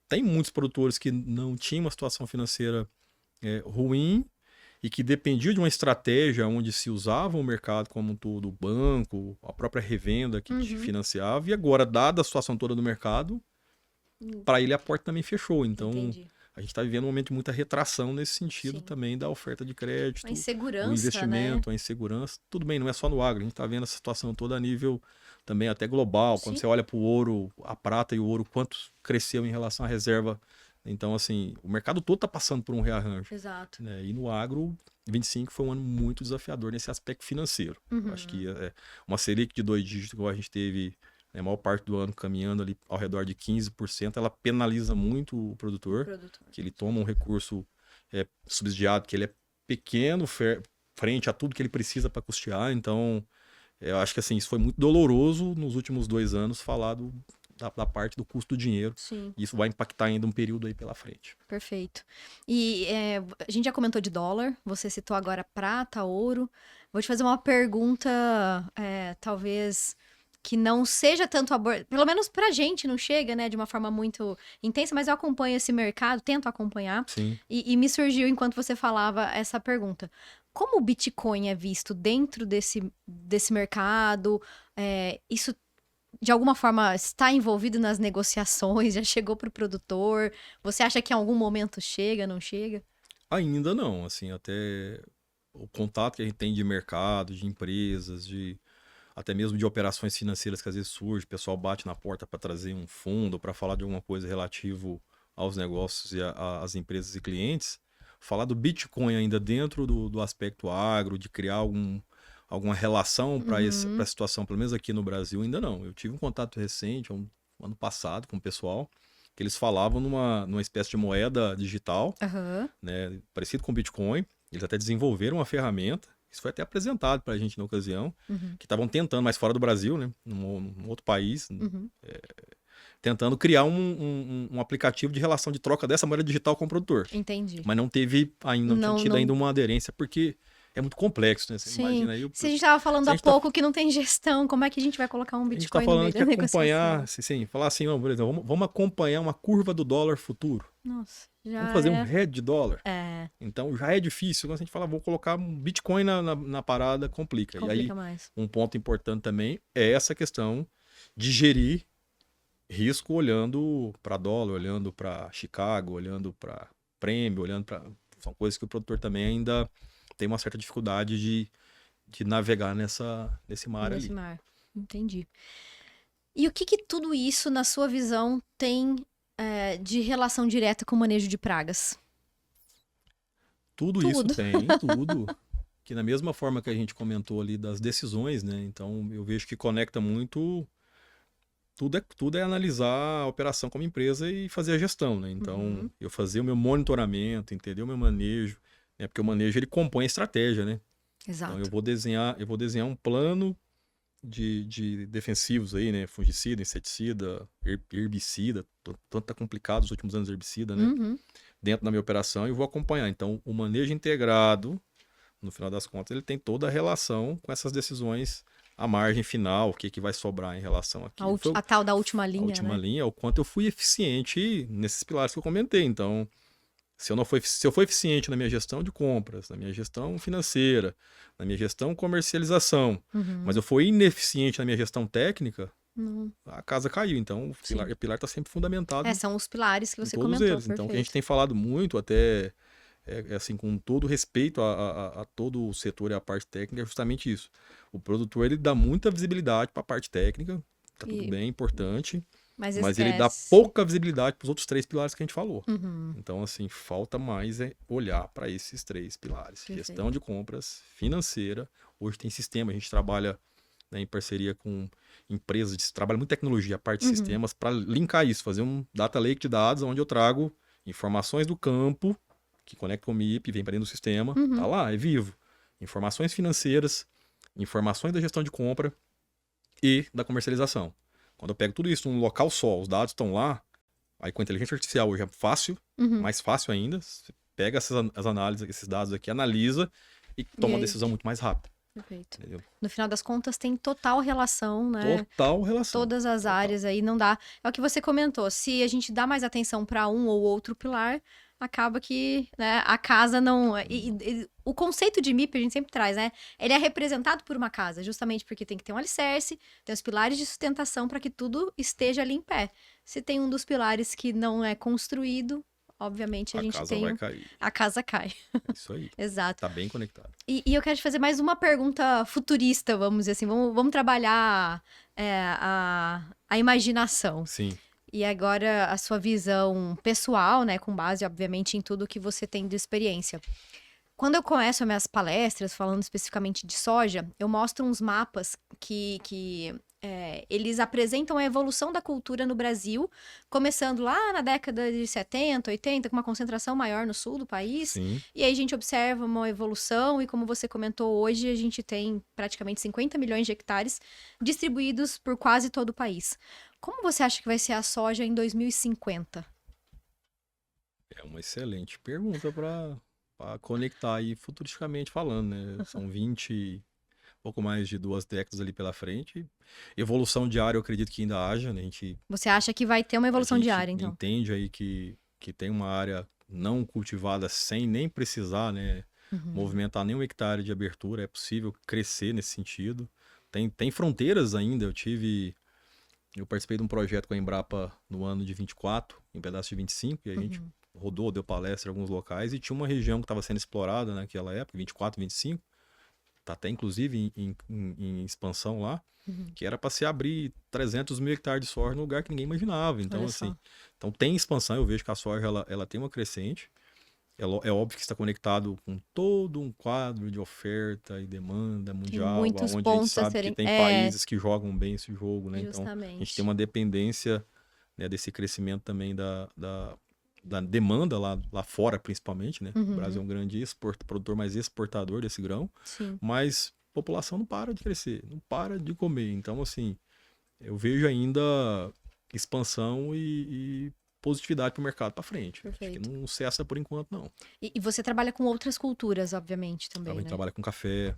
tem muitos produtores que não tinham uma situação financeira ruim e que dependia de uma estratégia onde se usava o mercado como um todo, o banco, a própria revenda que te financiava, e agora, dada a situação toda do mercado, para ele a porta também fechou. Então, a gente está vivendo um momento de muita retração nesse sentido também da oferta de crédito, a insegurança, do investimento, né? a insegurança. Tudo bem, não é só no agro, a gente está vendo essa situação toda a nível também até global. Quando você olha para o ouro, a prata e o ouro, quanto cresceu em relação à reserva. Então, assim, o mercado todo está passando por um rearranjo. Exato. Né? E no agro, 25 foi um ano muito desafiador nesse aspecto financeiro. Acho que uma Selic de 2 dígitos, igual a gente teve a maior parte do ano caminhando ali ao redor de 15%, ela penaliza muito o produtor. Que ele toma um recurso subsidiado, que ele é pequeno frente a tudo que ele precisa para custear. Então, eu acho que assim, isso foi muito doloroso nos últimos 2 anos falar da parte do custo do dinheiro. Sim. E isso vai impactar ainda um período aí pela frente. Perfeito. E a gente já comentou de dólar, você citou agora prata, ouro. Vou te fazer uma pergunta, talvez que não seja tanto pelo menos pra gente não chega, né, de uma forma muito intensa, mas eu acompanho esse mercado, tento acompanhar. Sim. E me surgiu, enquanto você falava, essa pergunta. Como o Bitcoin é visto dentro desse mercado? Isso, de alguma forma, está envolvido nas negociações? Já chegou para o produtor? Você acha que em algum momento chega, não chega? Ainda não, assim, até o contato que a gente tem de mercado, de empresas, até mesmo de operações financeiras que às vezes surge, o pessoal bate na porta para trazer um fundo, para falar de alguma coisa relativo aos negócios e às empresas e clientes. Falar do Bitcoin ainda dentro do aspecto agro, de criar alguma relação para a situação, pelo menos aqui no Brasil, ainda não. Eu tive um contato recente, ano passado, com o pessoal, que eles falavam numa espécie de moeda digital, né, parecido com o Bitcoin. Eles até desenvolveram uma ferramenta, isso foi até apresentado para a gente na ocasião, que estavam tentando, mas fora do Brasil, né, num outro país, tentando criar um aplicativo de relação de troca dessa moeda digital com o produtor. Entendi. Mas não teve ainda, não tinha tido ainda uma aderência, porque é muito complexo, né? Você imagina aí. Se a gente estava falando há pouco que não tem gestão, como é que a gente vai colocar um Bitcoin no meio da negociação? A gente está falando que acompanhar, falar assim, não, beleza, vamos acompanhar uma curva do dólar futuro. Nossa, vamos fazer um hedge de dólar. Então já é difícil. Quando a gente fala, vou colocar um Bitcoin na parada, complica. E aí, mais. Um ponto importante também é essa questão de gerir risco olhando para dólar, olhando para Chicago, olhando para prêmio, olhando para... São coisas que o produtor também ainda tem uma certa dificuldade de navegar nesse mar ali. Nesse mar, entendi. E o que tudo isso, na sua visão, tem de relação direta com o manejo de pragas? Tudo isso tem, tudo. Que na mesma forma que a gente comentou ali das decisões, né? Então eu vejo que conecta muito... Tudo é analisar a operação como empresa e fazer a gestão, né? Então, eu fazer o meu monitoramento, entender o meu manejo, né? Porque o manejo, ele compõe a estratégia, né? Exato. Então, eu vou desenhar um plano de defensivos aí, né? Fungicida, inseticida, herbicida, tanto tá complicado nos últimos anos herbicida, né? Dentro da minha operação, e vou acompanhar. Então, o manejo integrado no final das contas, ele tem toda a relação com essas decisões, a margem final, o que, que vai sobrar em relação aqui. A tal da última linha, A última né? linha, o quanto eu fui eficiente nesses pilares que eu comentei. Então, se eu for eficiente na minha gestão de compras, na minha gestão financeira, na minha gestão comercialização, mas eu for ineficiente na minha gestão técnica, a casa caiu. Então, o pilar está sempre fundamentado São os pilares que em você todos comentou, eles. Então, o que a gente tem falado muito, até assim, com todo respeito a todo o setor e a parte técnica, é justamente isso. O produtor, ele dá muita visibilidade para a parte técnica, tá tudo bem, importante, mas ele dá pouca visibilidade para os outros 3 pilares que a gente falou. Então, assim, falta mais olhar para esses 3 pilares. Perfeito. Gestão de compras, financeira. Hoje tem sistema, a gente trabalha, né, em parceria com empresas, trabalha muito tecnologia, a parte de sistemas, para linkar isso, fazer um data lake de dados, onde eu trago informações do campo, que conecta com o MIP, vem para dentro do sistema, tá lá, é vivo. Informações financeiras, informações da gestão de compra e da comercialização. Quando eu pego tudo isso num local só, os dados estão lá, aí com a inteligência artificial hoje é fácil, mais fácil ainda, você pega as análises, esses dados aqui, analisa e toma uma decisão muito mais rápida. Perfeito. Entendeu? No final das contas, tem total relação, né? Total relação. Todas as áreas aí, não dá. É o que você comentou, se a gente dá mais atenção para um ou outro pilar, acaba que, né, a casa não... o conceito de MIP a gente sempre traz, né? Ele é representado por uma casa, justamente porque tem que ter um alicerce, tem os pilares de sustentação para que tudo esteja ali em pé. Se tem um dos pilares que não é construído, obviamente a gente casa tem... vai cair. A casa cai. É isso aí. Exato. Tá bem conectado. E eu quero te fazer mais uma pergunta futurista, vamos dizer assim. Vamos trabalhar a imaginação. Sim. E agora a sua visão pessoal, né? Com base, obviamente, em tudo que você tem de experiência. Quando eu começo as minhas palestras, falando especificamente de soja, eu mostro uns mapas que eles apresentam a evolução da cultura no Brasil, começando lá na década de 70, 80, com uma concentração maior no sul do país. Sim. E aí a gente observa uma evolução e, como você comentou, hoje a gente tem praticamente 50 milhões de hectares distribuídos por quase todo o país. Como você acha que vai ser a soja em 2050? É uma excelente pergunta para conectar aí futuristicamente falando, né? São pouco mais de 2 décadas ali pela frente. Evolução diária, eu acredito que ainda haja, né? Você acha que vai ter uma evolução diária, então? Entende aí que tem uma área não cultivada sem nem precisar, né? Movimentar nenhum hectare de abertura, é possível crescer nesse sentido. Tem fronteiras ainda, eu participei de um projeto com a Embrapa no ano de 24, em pedaço de 25, e a gente rodou, deu palestra em alguns locais, e tinha uma região que estava sendo explorada naquela época, 24, 25, tá até inclusive em expansão lá, que era para se abrir 300 mil hectares de soja num lugar que ninguém imaginava. Então, assim, então tem expansão, eu vejo que a soja ela tem uma crescente. É óbvio que está conectado com todo um quadro de oferta e demanda mundial, onde a gente sabe que tem países que jogam bem esse jogo, né? Então, a gente tem uma dependência, né, desse crescimento também da demanda lá fora, principalmente, né? O Brasil é um grande produtor, mais exportador desse grão. Sim. Mas a população não para de crescer, não para de comer. Então, assim, eu vejo ainda expansão e positividade para o mercado para frente. Perfeito. Acho que não cessa por enquanto, não. E você trabalha com outras culturas, obviamente, também, A gente né? trabalha com café.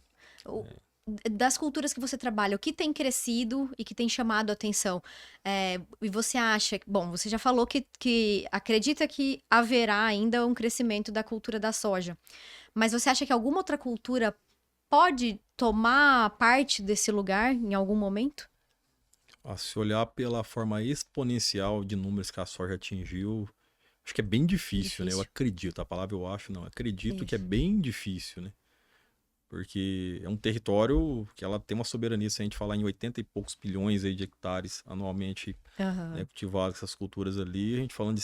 Das culturas que você trabalha, o que tem crescido e que tem chamado a atenção? E você acha... Bom, você já falou que acredita que haverá ainda um crescimento da cultura da soja. Mas você acha que alguma outra cultura pode tomar parte desse lugar em algum momento? Se olhar pela forma exponencial de números que a soja atingiu, acho que é bem difícil, né? Eu acredito, a palavra eu acho, não. Acredito que é bem difícil, né? Porque é um território que ela tem uma soberania, se a gente falar em 80 e poucos bilhões aí de hectares anualmente, né, cultivados, essas culturas ali, a gente falando de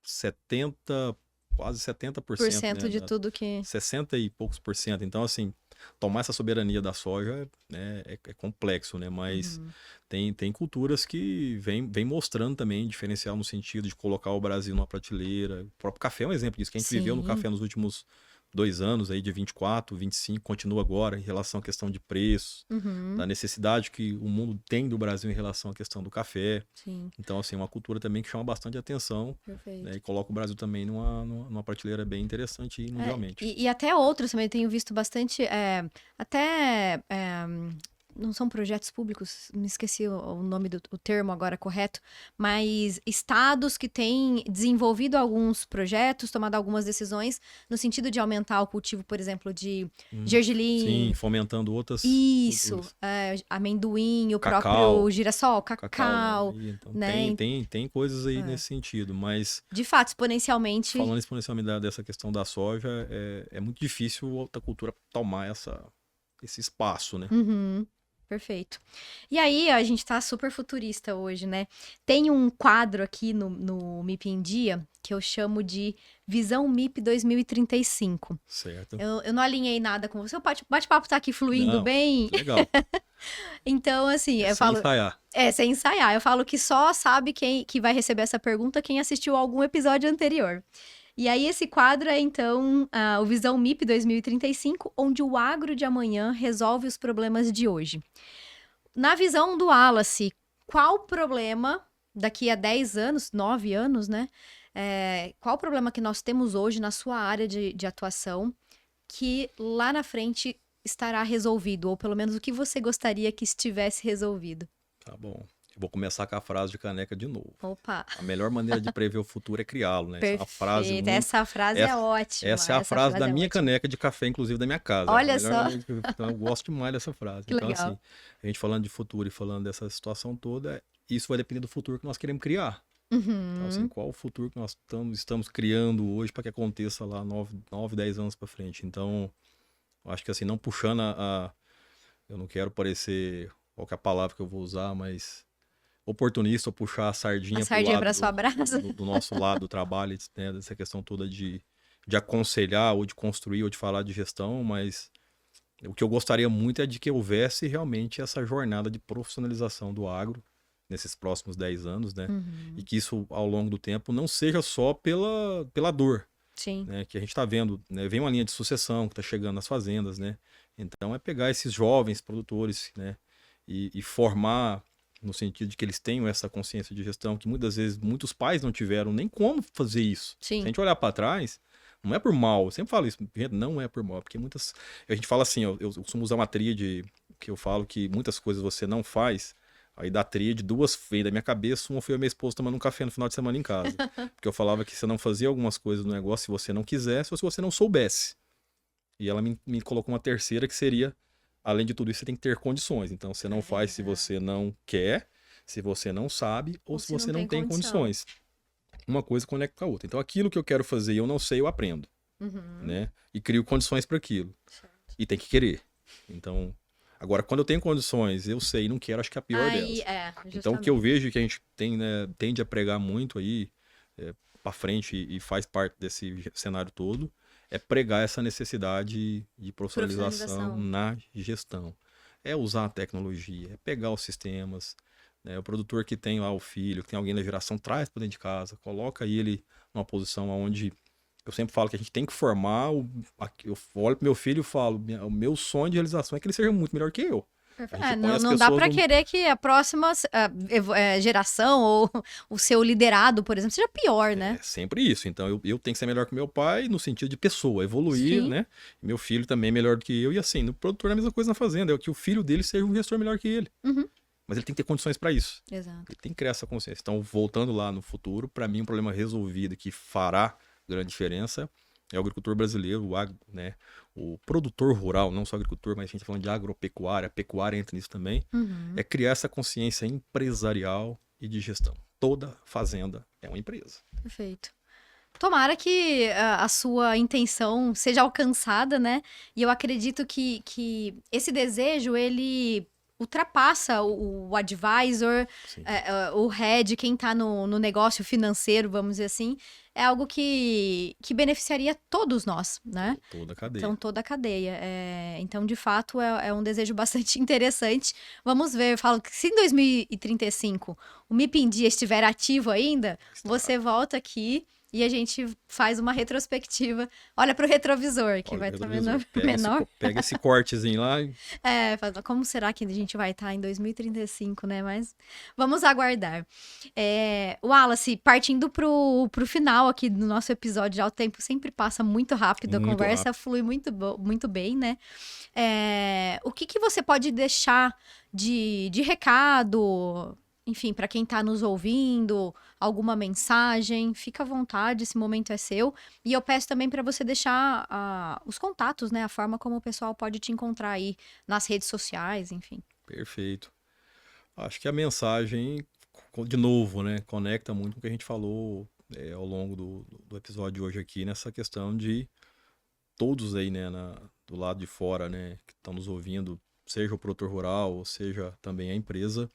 70, quase 70%, né, de tudo que... 60 e poucos por cento. Então, assim, tomar essa soberania da soja, né, é complexo, né? Mas tem culturas que vem mostrando também diferencial no sentido de colocar o Brasil numa prateleira. O próprio café é um exemplo disso, que a gente viveu no café nos últimos 2 anos aí de 24, 25, continua agora em relação à questão de preço, da necessidade que o mundo tem do Brasil em relação à questão do café. Sim, Então, assim, é uma cultura também que chama bastante atenção, perfeito. né, e coloca o Brasil também numa prateleira bem interessante aí mundialmente. E até outros também, tenho visto bastante, não são projetos públicos, me esqueci o nome o termo agora correto, mas estados que têm desenvolvido alguns projetos, tomado algumas decisões no sentido de aumentar o cultivo, por exemplo, de gergelim. Sim, fomentando outras Isso, culturas. Amendoim, o Cacau. próprio girassol, cacau, Então, né? tem coisas aí nesse sentido, mas De fato, exponencialmente. falando exponencialmente dessa questão da soja, é muito difícil a outra cultura tomar esse espaço, né? Perfeito. E aí, a gente tá super futurista hoje, né? Tem um quadro aqui no MIP em Dia que eu chamo de Visão MIP 2035. Certo. Eu não alinhei nada com você, o bate-papo tá aqui fluindo Não, bem. legal. Então, assim, eu Sem falo. ensaiar. Sem ensaiar. Eu falo que só sabe quem que vai receber essa pergunta quem assistiu algum episódio anterior. E aí, esse quadro é, então, o Visão MIP 2035, onde o agro de amanhã resolve os problemas de hoje. Na visão do Wallace, qual problema, daqui a 10 anos, 9 anos, né? Qual problema que nós temos hoje na sua área de atuação que lá na frente estará resolvido? Ou pelo menos o que você gostaria que estivesse resolvido? Tá bom. Eu vou começar com a frase de caneca de novo. Opa! A melhor maneira de prever o futuro é criá-lo, né? Perfeito. Essa frase é ótima. Essa é a frase da minha caneca de café, inclusive da minha casa. Olha só. Então, eu gosto demais dessa frase. Que então, legal. assim, a gente falando de futuro e falando dessa situação toda, isso vai depender do futuro que nós queremos criar. Então, assim, qual o futuro que nós estamos criando hoje para que aconteça lá 9, 10 anos para frente. Então, eu acho que assim, não puxando eu não quero parecer qual que é a palavra que eu vou usar, mas oportunista ou puxar a sardinha para sua brasa. do nosso lado do trabalho, né, dessa questão toda de aconselhar ou de construir ou de falar de gestão, mas o que eu gostaria muito é de que houvesse realmente essa jornada de profissionalização do agro nesses próximos 10 anos, né? E que isso, ao longo do tempo, não seja só pela dor, Sim. né? Que a gente está vendo, né? Vem uma linha de sucessão que está chegando nas fazendas, né? Então, é pegar esses jovens produtores, né? E formar no sentido de que eles tenham essa consciência de gestão, que muitas vezes muitos pais não tiveram nem como fazer isso. Sim. Se a gente olhar para trás, não é por mal, eu sempre falo isso, gente, não é por mal, porque a gente fala assim, eu costumo usar uma tríade que eu falo que muitas coisas você não faz, aí da tríade, 2 veio da minha cabeça, uma foi a minha esposa tomando um café no final de semana em casa, porque eu falava que você não fazia algumas coisas no negócio se você não quisesse ou se você não soubesse. E ela me colocou uma terceira que seria, além de tudo isso, você tem que ter condições. Então, você não faz se você não quer, se você não sabe ou se você não tem condições. Uma coisa conecta com a outra. Então, aquilo que eu quero fazer e eu não sei, eu aprendo. Né? E crio condições para aquilo. Certo. E tem que querer. Então, agora, quando eu tenho condições, eu sei e não quero, acho que é a pior delas. Então, o que eu vejo que a gente tende a pregar muito aí, para frente e faz parte desse cenário todo, é pregar essa necessidade de profissionalização na gestão. É usar a tecnologia, é pegar os sistemas, né? O produtor que tem lá o filho, que tem alguém da geração, traz para dentro de casa, coloca ele numa posição onde eu sempre falo que a gente tem que formar. Eu olho pro meu filho e falo, o meu sonho de realização é que ele seja muito melhor que eu. Não dá para querer que a próxima geração ou o seu liderado, por exemplo, seja pior, né? É sempre isso. Então, eu tenho que ser melhor que meu pai no sentido de pessoa, evoluir, né? Meu filho também é melhor do que eu. E assim, no produtor é a mesma coisa na fazenda. É que o filho dele seja um gestor melhor que ele. Mas ele tem que ter condições para isso. Exato. Ele tem que criar essa consciência. Então, voltando lá no futuro, para mim, um problema resolvido que fará grande diferença é o agricultor brasileiro, né? O produtor rural, não só agricultor, mas a gente está falando de agropecuária, a pecuária entra nisso também, é criar essa consciência empresarial e de gestão. Toda fazenda é uma empresa. Perfeito. Tomara que a sua intenção seja alcançada, né? E eu acredito que esse desejo, ele ultrapassa o advisor, o head, quem está no negócio financeiro, vamos dizer assim. É algo que beneficiaria todos nós, né? Toda a cadeia. Então, toda a cadeia. Então, de fato, é um desejo bastante interessante. Vamos ver, eu falo que se em 2035 o MIP em Dia estiver ativo ainda, você volta aqui e a gente faz uma retrospectiva. Olha pro retrovisor, que Olha, vai estar retrovisor. menor. Pega esse cortezinho lá e Fala, como será que a gente vai estar em 2035, né? Mas vamos aguardar. Wallace, partindo pro final aqui do nosso episódio, já o tempo sempre passa muito rápido, a Muito conversa flui muito bem, né? O que você pode deixar de recado, enfim, para quem tá nos ouvindo, alguma mensagem, fica à vontade, esse momento é seu. E eu peço também para você deixar os contatos, né? A forma como o pessoal pode te encontrar aí nas redes sociais, enfim. perfeito. Acho que a mensagem, de novo, né, conecta muito com o que a gente falou ao longo do episódio de hoje aqui, nessa questão de todos aí, né, do lado de fora, né, que estão nos ouvindo, seja o produtor rural, ou seja também a empresa,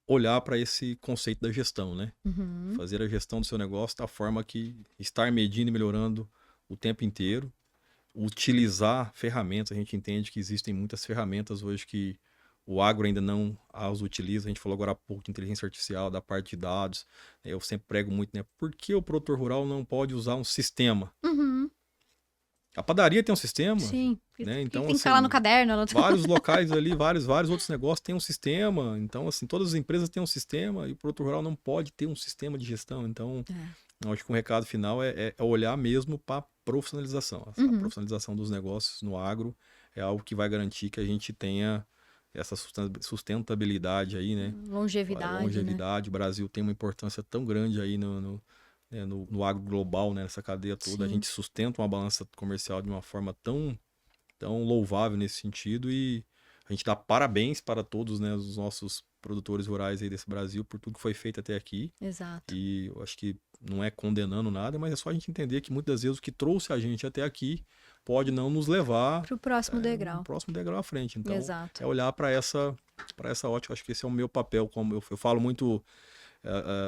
olhar para esse conceito da gestão, né? Uhum. Fazer a gestão do seu negócio da forma que estar medindo e melhorando o tempo inteiro, utilizar ferramentas. A gente entende que existem muitas ferramentas hoje que o agro ainda não as utiliza. A gente falou agora há pouco de inteligência artificial, da parte de dados. Eu sempre prego muito, né? Por que o produtor rural não pode usar um sistema? Uhum. A padaria tem um sistema, Sim. né? Então, tem que assim, estar lá no caderno. vários locais ali, vários outros negócios têm um sistema. Então, assim, todas as empresas têm um sistema e o produtor rural não pode ter um sistema de gestão. Então, eu acho que um recado final é olhar mesmo para a profissionalização. A profissionalização dos negócios no agro é algo que vai garantir que a gente tenha essa sustentabilidade aí, né? Longevidade, né? O Brasil tem uma importância tão grande aí no agro global, né? Nessa cadeia toda. Sim. A gente sustenta uma balança comercial de uma forma tão louvável nesse sentido e a gente dá parabéns para todos, né, os nossos produtores rurais aí desse Brasil por tudo que foi feito até aqui. Exato. E eu acho que não é condenando nada, mas é só a gente entender que muitas vezes o que trouxe a gente até aqui pode não nos levar para o próximo degrau. No próximo degrau à frente. Então, Exato. é olhar para essa ótica. Acho que esse é o meu papel. Como eu falo muito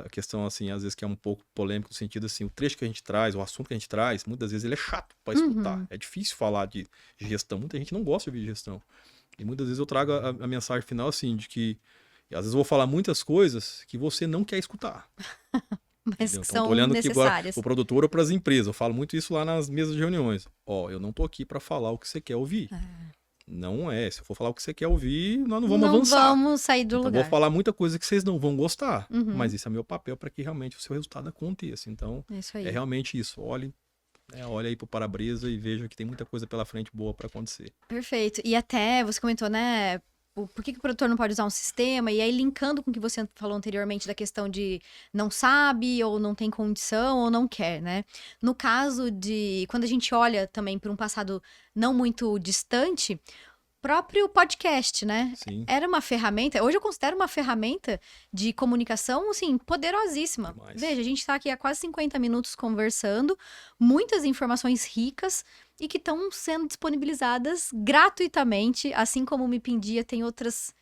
a questão, assim, às vezes que é um pouco polêmico no sentido, assim, o trecho que a gente traz, o assunto que a gente traz, muitas vezes ele é chato para escutar. É difícil falar de gestão. Muita gente não gosta de ouvir gestão. E muitas vezes eu trago a mensagem final, assim, de que às vezes eu vou falar muitas coisas que você não quer escutar. Mas que então, são tô olhando necessárias. aqui para o produtor ou para as empresas. Eu falo muito isso lá nas mesas de reuniões. Eu não tô aqui para falar o que você quer ouvir. Não é. Se eu for falar o que você quer ouvir, nós não vamos avançar. Não vamos sair do lugar. Eu vou falar muita coisa que vocês não vão gostar. Mas esse é meu papel para que realmente o seu resultado aconteça. Então, é realmente isso. Olha aí pro para-brisa e veja que tem muita coisa pela frente boa para acontecer. Perfeito. E até você comentou, né? Por que o produtor não pode usar um sistema? E aí, linkando com o que você falou anteriormente da questão de não sabe, ou não tem condição, ou não quer, né? No caso de... Quando a gente olha também para um passado não muito distante, próprio podcast, né? Sim. Era uma ferramenta... Hoje eu considero uma ferramenta de comunicação, assim, poderosíssima. Demais. Veja, a gente tá aqui há quase 50 minutos conversando, muitas informações ricas, e que estão sendo disponibilizadas gratuitamente, assim como o Mipindia tem outras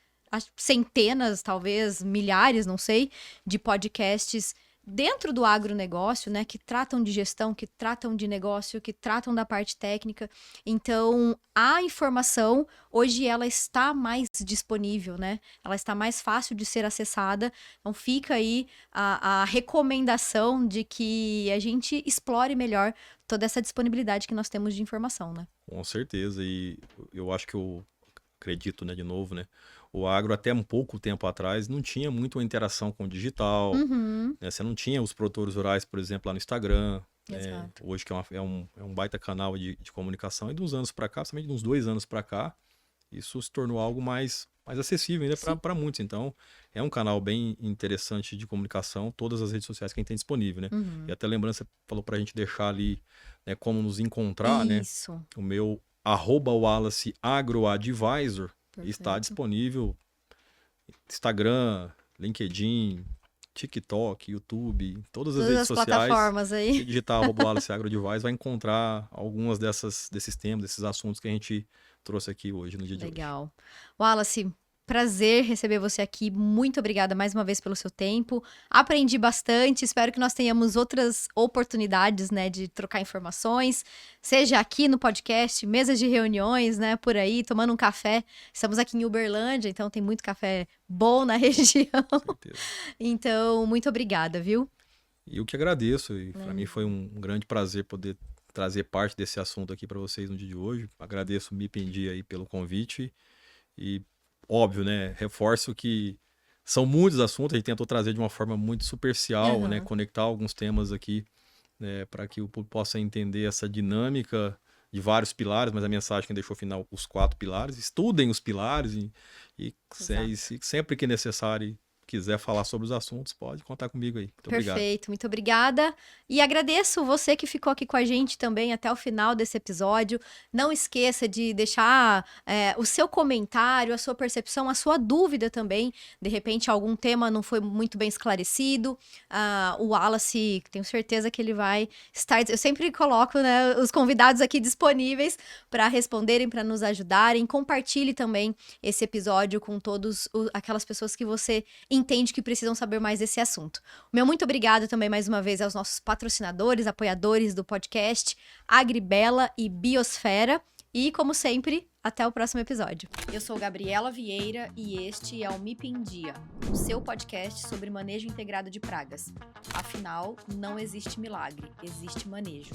centenas, talvez milhares, não sei, de podcasts dentro do agronegócio, né, que tratam de gestão, que tratam de negócio, que tratam da parte técnica. Então, a informação, hoje, ela está mais disponível, né? Ela está mais fácil de ser acessada. Então, fica aí a recomendação de que a gente explore melhor toda essa disponibilidade que nós temos de informação, né? Com certeza. E eu acho que eu acredito, né, de novo, né? O agro, até um pouco tempo atrás, não tinha muito uma interação com o digital. Né? Você não tinha os produtores rurais, por exemplo, lá no Instagram. Hoje que é um baita canal de comunicação. E de uns anos para cá, somente de uns 2 anos para cá, isso se tornou algo mais acessível ainda para muitos. Então, é um canal bem interessante de comunicação, todas as redes sociais que a gente tem disponível, né? E até lembrando, você falou para a gente deixar ali, né, como nos encontrar, Isso. né? O meu @WallaceAgroAdvisor está Perfeito. disponível. Instagram, LinkedIn, TikTok, YouTube, todas as redes as sociais. plataformas aí. Se digitar @WallaceAgroAdvisor, vai encontrar algumas desses temas, desses assuntos que a gente trouxe aqui hoje, no dia de hoje. Legal. Wallace, prazer receber você aqui. Muito obrigada mais uma vez pelo seu tempo. Aprendi bastante. Espero que nós tenhamos outras oportunidades, né, de trocar informações, seja aqui no podcast, mesas de reuniões, né, por aí, tomando um café. Estamos aqui em Uberlândia, então tem muito café bom na região. Com certeza. Então, muito obrigada, viu? E eu que agradeço, e para mim foi um grande prazer poder trazer parte desse assunto aqui para vocês no dia de hoje. Agradeço o MIP em Dia aí pelo convite e, óbvio, né, reforço que são muitos assuntos, a gente tentou trazer de uma forma muito superficial, né, conectar alguns temas aqui, né, para que o público possa entender essa dinâmica de vários pilares, mas a mensagem que deixou final, os 4 pilares. Estudem os pilares e sempre que necessário quiser falar sobre os assuntos, pode contar comigo aí. Muito obrigado. Perfeito, muito obrigada. E agradeço você que ficou aqui com a gente também até o final desse episódio. Não esqueça de deixar o seu comentário, a sua percepção, a sua dúvida também. De repente, algum tema não foi muito bem esclarecido. O Wallace, tenho certeza que ele vai estar... Eu sempre coloco, né, os convidados aqui disponíveis para responderem, para nos ajudarem. Compartilhe também esse episódio com todas aquelas pessoas que você entende que precisam saber mais desse assunto. O meu muito obrigado também mais uma vez aos nossos patrocinadores, apoiadores do podcast, Agribela e Biosfera. E, como sempre, até o próximo episódio. Eu sou Gabriela Vieira e este é o MIP em Dia, o seu podcast sobre manejo integrado de pragas. Afinal, não existe milagre, existe manejo.